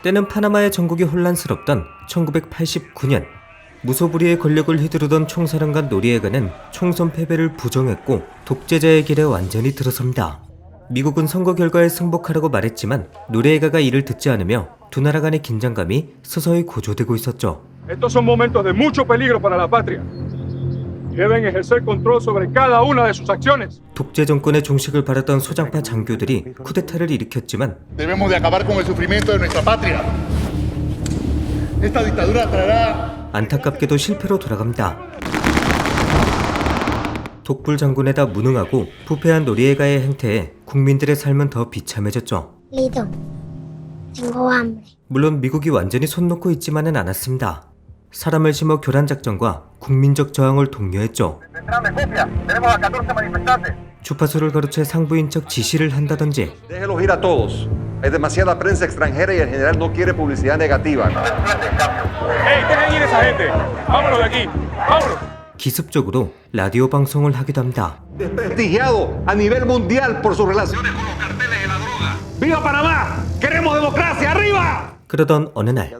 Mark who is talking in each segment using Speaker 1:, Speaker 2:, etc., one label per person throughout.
Speaker 1: 때는 파나마의 전국이 혼란스럽던 1989년 무소불위의 권력을 휘두르던 총사령관 노리에가는 총선 패배를 부정했고 독재자의 길에 완전히 들어섭니다. 미국은 선거 결과에 승복하라고 말했지만 노리에가가 이를 듣지 않으며 두 나라 간의 긴장감이 서서히 고조되고 있었죠.
Speaker 2: Estos son momentos de mucho peligro para la patria. Deben ejercer control sobre cada una de sus acciones.
Speaker 1: 독재 정권의 종식을 바랐던 소장파 장교들이 쿠데타를 일으켰지만
Speaker 3: Debemos de acabar con el sufrimiento de nuestra patria. Esta dictadura traerá
Speaker 1: 안타깝게도 실패로 돌아갑니다. 독불 장군에다 무능하고 부패한 노리에가의 행태에 국민들의 삶은 더 비참해졌죠.
Speaker 4: Lito, tengo hambre.
Speaker 1: 물론 미국이 완전히 손 놓고 있지만은 않았습니다. 사람을 심어 교란 작전과 국민적 저항을 독려했죠. 주파수를 가로채 상부인적 지시를 한다든지
Speaker 5: Déjelos ir a todos. Hay demasiada prensa extranjera y el general no quiere publicidad negativa.
Speaker 2: ¡Ey, dejen ir esa gente! ¡Vámonos de aquí! ¡Vámonos!
Speaker 1: 기습적으로 라디오 방송을 하기도 합니다.
Speaker 5: Desprestigiado a nivel mundial por sus relaciones con los carteles de la droga.
Speaker 2: ¡Viva Panamá! ¡Queremos democracia! ¡Arriba!
Speaker 1: 그러던 어느 날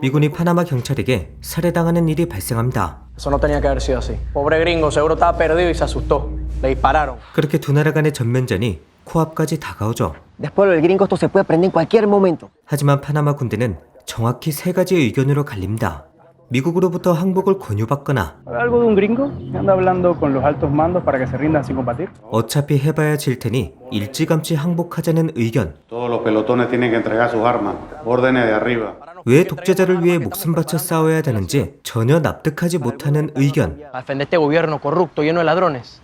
Speaker 1: 미군이 파나마 경찰에게 살해당하는 일이 발생합니다.
Speaker 6: Eso no tenía que haber sido así. Pobre gringo, seguro estaba perdido y se asustó. Le dispararon.
Speaker 1: 그렇게 두 나라 간의 전면전이 코앞까지 다가오죠.
Speaker 7: Después del gringo esto se puede prender en cualquier momento.
Speaker 1: 하지만 파나마 군대는 정확히 세 가지 의견으로 갈립니다. 미국으로부터 항복을 권유받거나
Speaker 8: Algo de un gringo que anda hablando con los altos mandos para que se rindan sin combatir.
Speaker 1: 어차피 해봐야 질 테니 일찌감치 항복하자는 의견.
Speaker 9: Todos los pelotones tienen que entregar sus armas. Órdenes de arriba.
Speaker 1: 왜 독재자를 위해 목숨 바쳐 싸워야 되는지 전혀 납득하지 못하는 의견.
Speaker 6: A defender este gobierno corrupto, lleno de ladrones.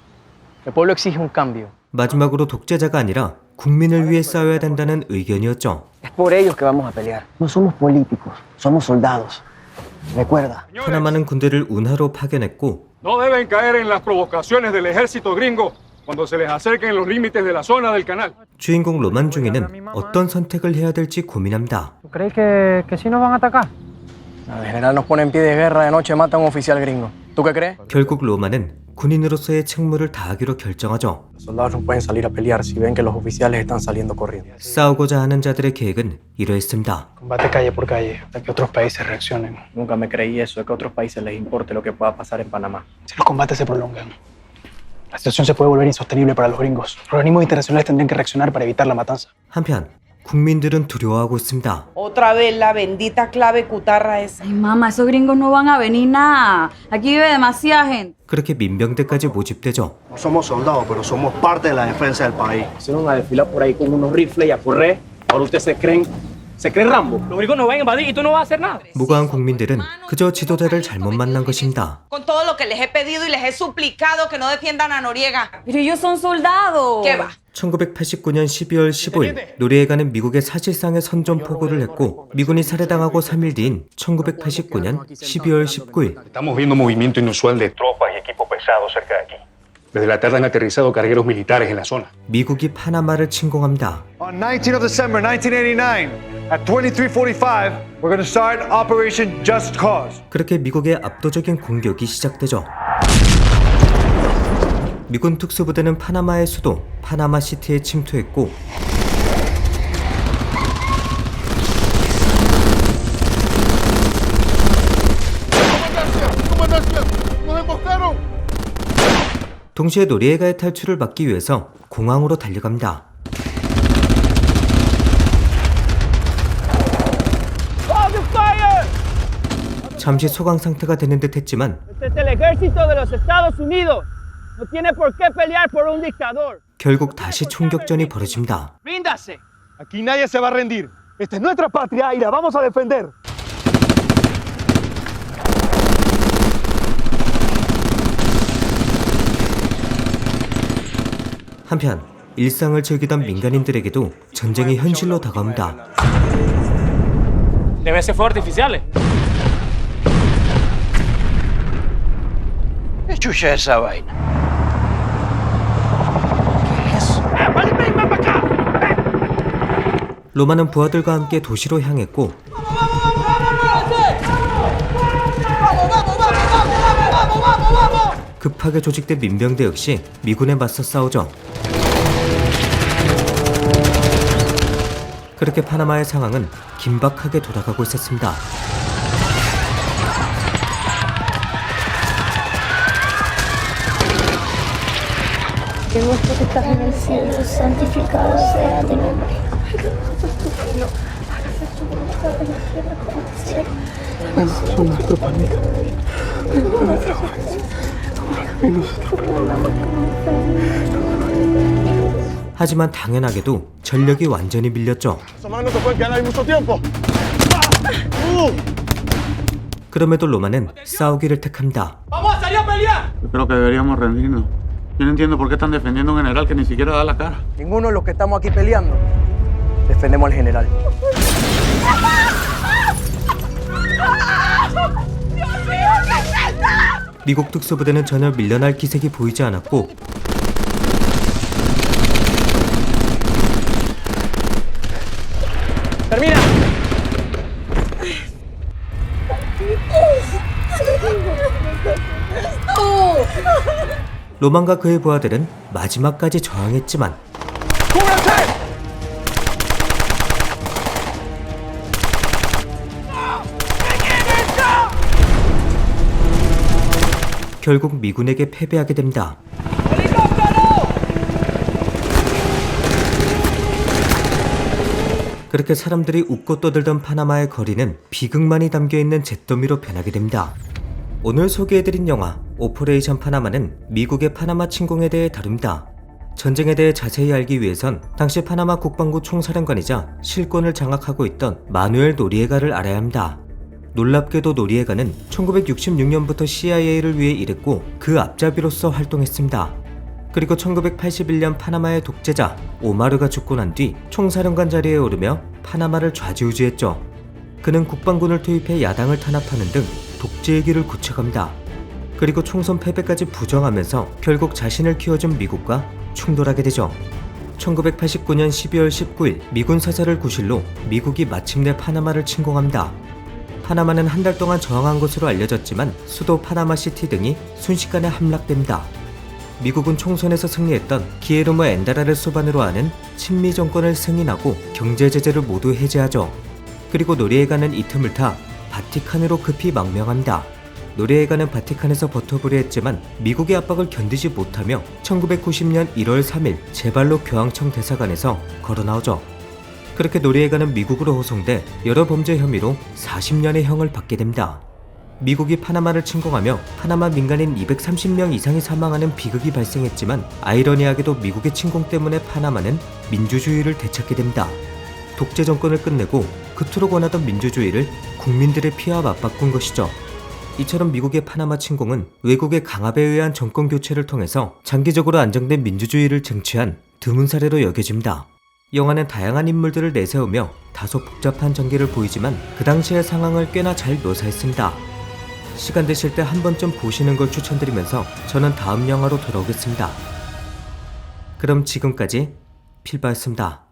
Speaker 6: El pueblo exige un cambio.
Speaker 1: 마지막으로 독재자가 아니라 국민을 위해 싸워야 된다는 의견이었죠.
Speaker 7: Es por ellos que vamos a pelear. No somos políticos, somos soldados. Recuerda.
Speaker 1: 파나마는 군대를 운하로 파견했고
Speaker 2: No deben caer en las provocaciones del ejército gringo cuando se les acerquen los límites de la zona del canal.
Speaker 1: 주인공 로만 중에는 어떤 선택을 해야 될지 고민합니다.
Speaker 8: ¿Tú crees que sí nos van a atacar?
Speaker 6: El general nos pone en pie de guerra de noche, mata a un oficial gringo. ¿Tú qué crees?
Speaker 1: 결국 로만은 군인으로서의 책무를 다하기로 결정하죠.
Speaker 6: Los soldados no pueden salir a pelear si ven que los oficiales están saliendo corriendo.
Speaker 1: 싸우고자 하는 자들의 계획은 이러했습니다.
Speaker 8: Combate calle por calle hasta que otros países reaccionen.
Speaker 6: Nunca me creí eso, de que a otros países les importe lo que pueda pasar en Panamá.
Speaker 8: Si los combates se prolongan, la situación se puede volver insostenible para los gringos. Los organismos internacionales tendrían que reaccionar para evitar la matanza.
Speaker 1: 한편 국민들은 두려워하고 있습니다.
Speaker 10: Otra vez la bendita clave cutarra esa.
Speaker 11: Ay, mamá, esos gringos no van a venir nada. Aquí vive demasiada gente.
Speaker 1: 그렇게 민병대까지 모집되죠.
Speaker 12: No somos soldados, pero somos parte de la defensa del país.
Speaker 6: Hicieron una desfila por ahí con unos rifles y a correr. Ahora ustedes se creen Rambo. Los gringos nos van a invadir y tú no vas a hacer nada.
Speaker 1: 무고한 국민들은 그저 지도자를 잘못 만난 것입니다.
Speaker 10: Con todo lo que les he pedido y les he suplicado que no defiendan a Noriega.
Speaker 11: Pero ellos son soldados.
Speaker 10: ¿Qué va?
Speaker 1: 1989년 12월 15일 노리에가는 미국에 사실상의 선전포고를 했고 미군이 살해당하고 3일 뒤인 1989년 12월 19일
Speaker 2: Estamos viendo movimiento inusual de tropas y equipo pesado cerca de aquí. Desde la tarde han aterrizado cargueros militares en la zona.
Speaker 1: 미국이 파나마를 침공합니다.
Speaker 12: On 19th of December 1989, at 23:45, we're going to start Operation Just Cause.
Speaker 1: 그렇게 미국의 압도적인 공격이 시작되죠. 미군 특수부대는 파나마의 수도 파나마시티에 침투했고 동시에 노리에가의 탈출을 막기 위해서 공항으로 달려갑니다. 잠시 소강 상태가 되는 듯 했지만 결국 다시 총격전이 벌어집니다.
Speaker 12: Aquí nadie se va a rendir. Esta es nuestra patria y la vamos a defender.
Speaker 1: 한편 일상을 즐기던 민간인들에게도 전쟁이 현실로 다가옵니다.
Speaker 6: Debe ser fuego artificiales.
Speaker 12: ¿Qué chucha es esa vaina?
Speaker 1: 로마는 부하들과 함께 도시로 향했고 급하게 조직된 민병대 역시 미군에 맞서 싸우죠. 그렇게 파나마의 상황은 긴박하게 돌아가고 있었습니다.
Speaker 4: Que vos que estás en el cielo, santificado sea tu nombre.
Speaker 8: Son nuestro panito.
Speaker 1: 하지만 당연하게도 전력이 완전히 밀렸죠. 그럼에도 로마는 싸우기를 택합니다.
Speaker 6: ¡Vamos a salir a pelear!
Speaker 9: Yo creo que deberíamos rendirnos. Yo no entiendo por qué están defendiendo a un general que ni siquiera da la cara.
Speaker 7: Ninguno de los que estamos aquí peleando defendemos al general.
Speaker 1: 미국 특수부대는 전혀 밀려날 기색이 보이지 않았고
Speaker 6: ¡Termina!
Speaker 1: 로만과 그의 부하들은 마지막까지 저항했지만 결국 미군에게 패배하게 됩니다. 그렇게 사람들이 웃고 떠들던 파나마의 거리는 비극만이 담겨있는 잿더미로 변하게 됩니다. 오늘 소개해드린 영화 오퍼레이션 파나마는 미국의 파나마 침공에 대해 다룹니다. 전쟁에 대해 자세히 알기 위해선 당시 파나마 국방부 총사령관이자 실권을 장악하고 있던 마누엘 노리에가를 알아야 합니다. 놀랍게도 노리에가는 1966년부터 CIA를 위해 일했고 그 앞잡이로서 활동했습니다. 그리고 1981년 파나마의 독재자 오마르가 죽고 난 뒤 총사령관 자리에 오르며 파나마를 좌지우지했죠. 그는 국방군을 투입해 야당을 탄압하는 등 독재의 길을 굳혀갑니다. 그리고 총선 패배까지 부정하면서 결국 자신을 키워준 미국과 충돌하게 되죠. 1989년 12월 19일 미군 사설을 구실로 미국이 마침내 파나마를 침공합니다. 파나마는 한 달 동안 저항한 것으로 알려졌지만 수도 파나마시티 등이 순식간에 함락됩니다. 미국은 총선에서 승리했던 기에르모 엔다라를 수반으로 하는 친미 정권을 승인하고 경제 제재를 모두 해제하죠. 그리고 노리에가는 이 틈을 타 바티칸으로 급히 망명합니다. 노리에가는 바티칸에서 버터블이 했지만 미국의 압박을 견디지 못하며 1990년 1월 3일 제발로 교황청 대사관에서 걸어나오죠. 그렇게 노리에가는 미국으로 호송돼 여러 범죄 혐의로 40년의 형을 받게 됩니다. 미국이 파나마를 침공하며 파나마 민간인 230명 이상이 사망하는 비극이 발생했지만 아이러니하게도 미국의 침공 때문에 파나마는 민주주의를 되찾게 됩니다. 독재 정권을 끝내고 그토록 원하던 민주주의를 국민들의 피와 맞바꾼 것이죠. 이처럼 미국의 파나마 침공은 외국의 강압에 의한 정권 교체를 통해서 장기적으로 안정된 민주주의를 쟁취한 드문 사례로 여겨집니다. 영화는 다양한 인물들을 내세우며 다소 복잡한 전개를 보이지만 그 당시의 상황을 꽤나 잘 묘사했습니다. 시간 되실 때 한 번쯤 보시는 걸 추천드리면서 저는 다음 영화로 돌아오겠습니다. 그럼 지금까지 필바였습니다.